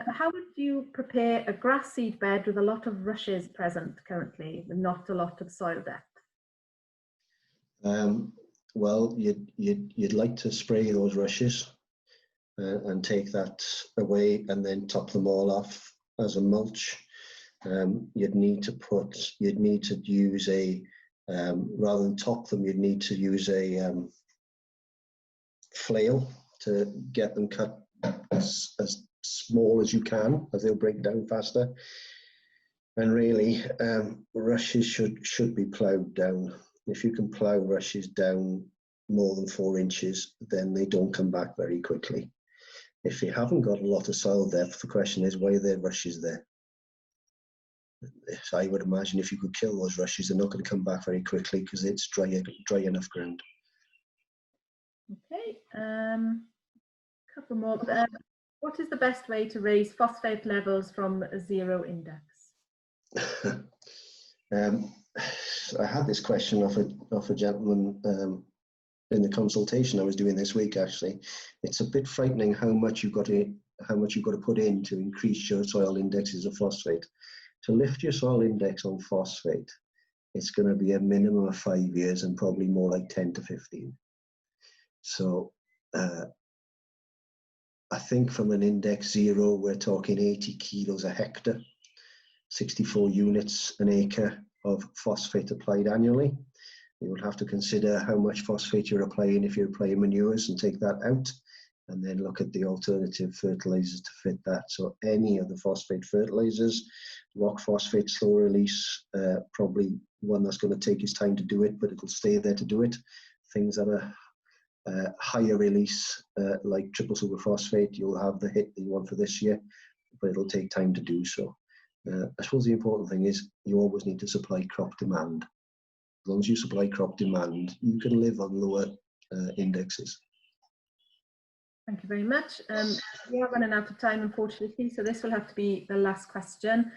How would you prepare a grass seed bed with a lot of rushes present currently, with not a lot of soil depth? Well, you'd like to spray those rushes and take that away and then top them all off as a mulch. You'd need to use a rather than top them, you'd need to use a flail to get them cut as small as you can, as they'll break down faster. And really, rushes should be ploughed down. If you can plough rushes down more than 4 inches, then they don't come back very quickly. If you haven't got a lot of soil depth, the question is, why are there rushes there? I would imagine if you could kill those rushes, they're not going to come back very quickly because it's dry enough ground. Okay, couple more. What is the best way to raise phosphate levels from a 0 index? I had this question off a gentleman in the consultation I was doing this week. Actually, it's a bit frightening how much you've got to put in to increase your soil indexes of phosphate. To lift your soil index on phosphate, it's going to be a minimum of 5 years and probably more like 10 to 15. So I think from an index 0, we're talking 80 kilos a hectare, 64 units an acre of phosphate applied annually. You would have to consider how much phosphate you're applying if you're applying manures and take that out, and then look at the alternative fertilizers to fit that. So any of the phosphate fertilizers, rock phosphate, slow release, probably one that's going to take its time to do it, but it'll stay there to do it. Things that are higher release, like triple superphosphate, you'll have the hit that you want for this year, but it'll take time to do so. I suppose the important thing is you always need to supply crop demand. As long as you supply crop demand, you can live on lower indexes. Thank you very much. We are running out of time, unfortunately, so this will have to be the last question.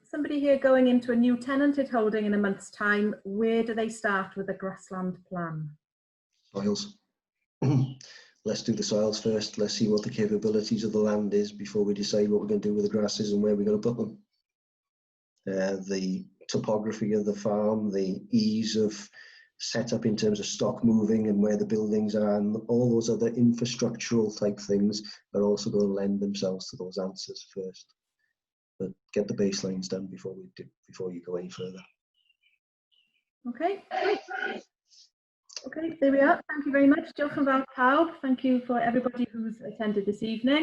Somebody here going into a new tenanted holding in a month's time, where do they start with a grassland plan? Soils. Let's do the soils first. Let's see what the capabilities of the land is before we decide what we're going to do with the grasses and where we're going to put them. The topography of the farm, the ease of setup in terms of stock moving and where the buildings are, and all those other infrastructural type things are also going to lend themselves to those answers first. But get the baselines done before you go any further. Okay. Okay, there we are. Thank you very much. Diolch yn fawr pawb. Thank you for everybody who's attended this evening.